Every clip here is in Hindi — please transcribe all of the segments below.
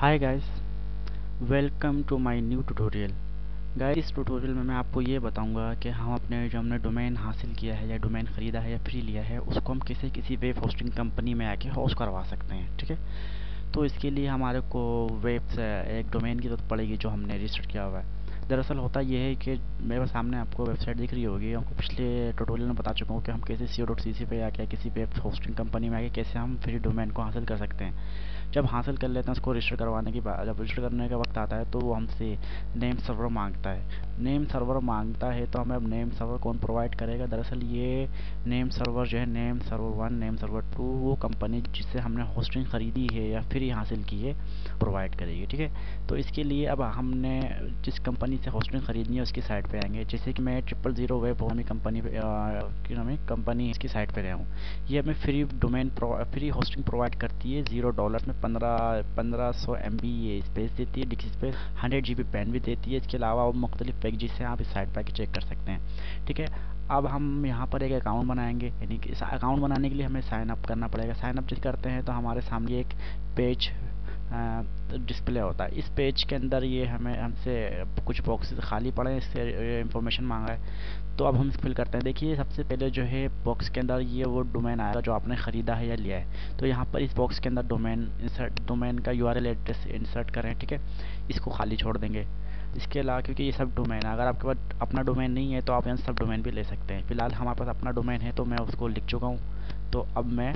Hi guys, welcome to my new tutorial. Guys, इस ट्यूटोरियल में मैं आपको ये बताऊंगा कि हम अपने जो हमने डोमेन हासिल किया है या डोमेन ख़रीदा है या फ्री लिया है उसको हम किसी वेब होस्टिंग कंपनी में आके होस्ट करवा सकते हैं। ठीक है, तो इसके लिए हमारे को वेब से एक डोमेन की ज़रूरत पड़ेगी जो हमने रजिस्टर किया हुआ है। दरअसल होता ये है कि मेरे सामने आपको वेबसाइट दिख रही होगी, आपको पिछले ट्यूटोरियल में बता चुका हूँ कि हम कैसे co.cc पे आके किसी वेब होस्टिंग कंपनी में आके कैसे हम फ्री डोमेन को हासिल कर सकते हैं। जब हासिल कर लेते हैं उसको रजिस्टर करवाने के बाद, जब रजिस्टर करने का वक्त आता है तो वो हमसे नेम सर्वर मांगता है। नेम सर्वर मांगता है तो हमें अब नेम सर्वर कौन प्रोवाइड करेगा? दरअसल ये नेम सर्वर जो है, नेम सर्वर 1, नेम सर्वर 2, वो कंपनी जिससे हमने होस्टिंग ख़रीदी है या फ्री हासिल की है प्रोवाइड करेगी। ठीक है, तो इसके लिए अब हमने जिस कंपनी से होस्टिंग ख़रीदनी है उसकी साइट पे आएंगे। जैसे कि मैं 000 वेब होस्टिंग कंपनी की नाम कंपनी इसकी साइट पे गया हूँ। ये हमें फ्री होस्टिंग प्रोवाइड करती है $0 में। 1500 MB ये स्पेस देती है, डिस्क स्पेस 100 GB पेन भी देती है। इसके अलावा और मुख्तलिफ पैकेजेस से आप इस साइट पर चेक कर सकते हैं। ठीक है, अब हम यहाँ पर एक अकाउंट बनाएंगे, यानी कि इस अकाउंट बनाने के लिए हमें साइन अप करना पड़ेगा। साइन अप जब करते हैं तो हमारे सामने एक पेज डिस्प्ले होता है। इस पेज के अंदर ये हमसे कुछ बॉक्सेस खाली पड़े हैं, इससे इंफॉर्मेशन मांगा है, तो अब हम फिल करते हैं। देखिए, सबसे पहले जो है बॉक्स के अंदर ये वो डोमेन आएगा जो आपने ख़रीदा है या लिया है। तो यहाँ पर इस बॉक्स के अंदर डोमेन का URL एड्रेस इंसर्ट करें। ठीक है, इसको खाली छोड़ देंगे। इसके अलावा क्योंकि ये सब डोमेन है, अगर आपके पास अपना डोमेन नहीं है तो आप यहाँ सब डोमेन भी ले सकते हैं। फिलहाल हमारे पास अपना डोमेन है तो मैं उसको लिख चुका हूँ, तो अब मैं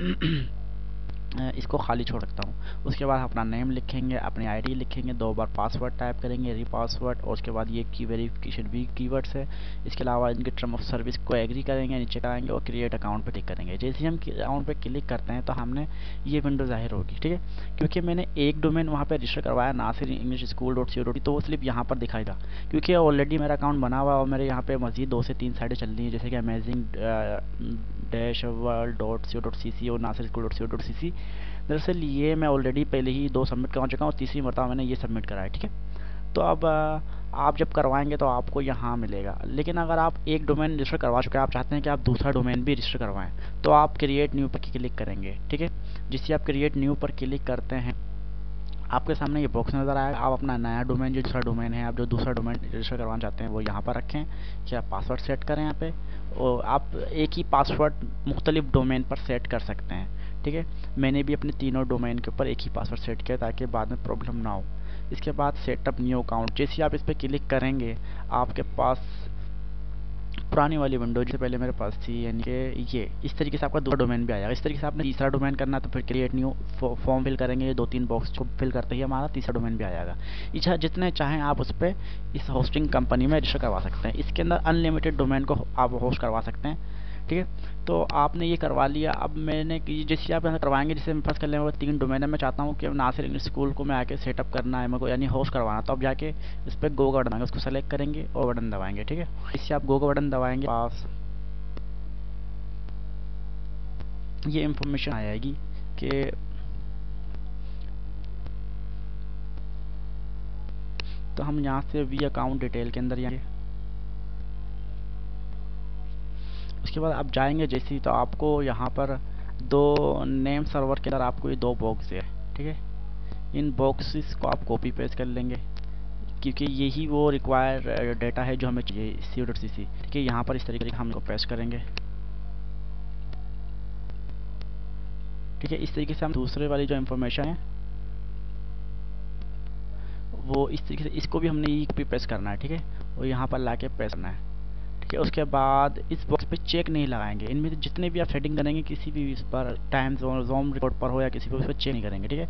इसको खाली छोड़ सकता हूँ। उसके बाद अपना नेम लिखेंगे, अपनी आईडी लिखेंगे, 2 बार पासवर्ड टाइप करेंगे, री पासवर्ड, और उसके बाद ये की वेरिफिकेशन भी कीवर्ड्स है। इसके अलावा इनके टर्म ऑफ सर्विस को एग्री करेंगे, नीचे कराएंगे और क्रिएट अकाउंट पे क्लिक करेंगे। जैसे ही हम अकाउंट पे क्लिक करते हैं तो हमने ये विंडो जाहिर होगी। ठीक है, क्योंकि मैंने एक डोमेन वहाँ पे रजिस्टर करवाया, नासिर इंग्लिश स्कूल .co.in, तो वो स्लिप यहाँ पर दिखाएगा क्योंकि ऑलरेडी मेरा अकाउंट बना हुआ है और मेरे यहाँ पे मजीद 2 से 3 साइटें चल रही हैं, जैसे कि अमेजिंग -world.co.cc और नासिर स्कूल .co.cc। दरअसल ये मैं ऑलरेडी पहले ही 2 सबमिट करवा चुका हूँ, तीसरी मरतबा मैंने ये सबमिट करा है। ठीक है, तो अब आप जब करवाएंगे तो आपको यहाँ मिलेगा। लेकिन अगर आप एक डोमेन रजिस्टर करवा चुके हैं, आप चाहते हैं कि आप दूसरा डोमेन भी रजिस्टर करवाएं, तो आप क्रिएट न्यू पर क्लिक करेंगे। ठीक है, जिससे आप क्रिएट न्यू पर क्लिक करते हैं आपके सामने ये बॉक्स नज़र आएगा। आप अपना नया डोमेन, जो दूसरा डोमेन है, आप जो दूसरा डोमेन रजिस्टर करवाना चाहते हैं वो यहाँ पर रखें। क्या पासवर्ड सेट करें यहाँ पे, और आप एक ही पासवर्ड मुख्तलिफ डोमेन पर सेट कर सकते हैं। ठीक है, मैंने भी अपने तीनों डोमेन के ऊपर एक ही पासवर्ड सेट किया ताकि बाद में प्रॉब्लम ना हो। इसके बाद सेटअप न्यू अकाउंट, जैसे ही आप इस पर क्लिक करेंगे आपके पास पुरानी वाली विंडो जिससे पहले मेरे पास थी, यानी कि ये इस तरीके से आपका दूसरा डोमेन भी आएगा। इस तरीके से आपने तीसरा डोमेन करना है तो फिर क्रिएट न्यू फॉर्म फिल करेंगे, ये 2-3 बॉक्स को फिल करते ही हमारा तीसरा डोमेन भी आ जाएगा। इच्छा जितने चाहें आप उस पर इस होस्टिंग कंपनी में रजिस्टर करवा सकते हैं। इसके अंदर अनलिमिटेड डोमेन को आप होस्ट करवा सकते हैं। ठीक है, तो आपने ये करवा लिया। अब मैंने जैसे आप यहाँ करवाएंगे, जैसे मेरे पास कर लेंगे 3 डोमेन है, मैं चाहता हूँ कि नासिर इंग्लिश स्कूल को मैं आके सेटअप करना है मेरे को, यानी होस्ट करवाना, तो अब जाके इस पर गो का बटन आएगा, उसको सेलेक्ट करेंगे और बटन दबाएंगे। ठीक है, इससे आप गो का बटन दबाएंगे, पास ये इंफॉर्मेशन आ जाएगी कि तो हम यहाँ से वी अकाउंट डिटेल के अंदर जाएंगे। उसके बाद आप जाएंगे जैसे ही, तो आपको यहाँ पर 2 नेम सर्वर के अंदर आपको ये 2 बॉक्स है। ठीक है, इन बॉक्सेस को आप कॉपी पेस्ट कर लेंगे क्योंकि यही वो रिक्वायर डेटा है जो हमें चाहिए co.cc। ठीक है, यहाँ पर इस तरीके से हम इसको पेस्ट करेंगे। ठीक है, इस तरीके से हम दूसरे वाली जो इन्फॉर्मेशन है वो इस तरीके से, इसको भी हमने कॉपी पेस्ट करना है। ठीक है, और यहाँ पर ला के पेस्ट करना है। ठीक है, उसके बाद इस बॉक्स पे चेक नहीं लगाएंगे। इनमें से जितने भी आप सेटिंग करेंगे किसी भी इस पर टाइम जोन रिकॉर्ड पर हो या किसी पर, उस पर चेक नहीं करेंगे। ठीक है,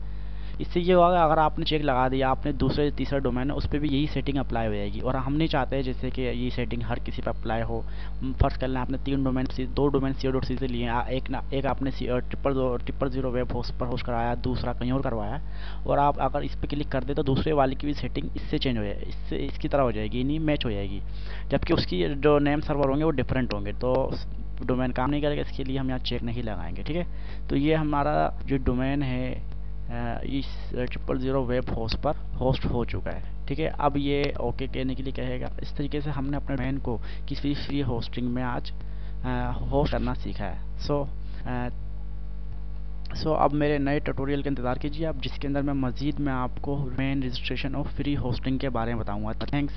इससे ये होगा अगर आपने चेक लगा दिया, आपने दूसरे तीसरा डोमेन है उस पर भी यही सेटिंग अप्लाई हो जाएगी, और हम नहीं चाहते जैसे कि ये सेटिंग हर किसी पर अप्लाई हो। फर्स्ट कर लें आपने 3 डोमेन, 2 डोमेन co.cc से लिए, एक आपने 000 वेब होस्ट पर होस्ट कराया, दूसरा कहीं और करवाया, और आप अगर इस पर क्लिक कर दे तो दूसरे वाले की भी सेटिंग इससे चेंज हो जाए, इससे इसकी तरह हो जाएगी, नहीं मैच हो जाएगी, जबकि उसकी जो नेम सर्वर होंगे वो डिफरेंट होंगे, तो डोमेन काम नहीं करेगा। इसके लिए हम यहाँ चेक नहीं लगाएंगे। ठीक है, तो ये हमारा जो डोमेन है इस 000 वेब होस्ट पर होस्ट हो चुका है। ठीक है, अब ये ओके कहने के लिए कहेगा। इस तरीके से हमने अपने डोमेन को किसी फ्री होस्टिंग में आज होस्ट करना सीखा है। सो अब मेरे नए ट्यूटोरियल का इंतज़ार कीजिए आप, जिसके अंदर मैं मज़ीद आपको डोमेन रजिस्ट्रेशन और फ्री होस्टिंग के बारे में बताऊंगा। थैंक्स।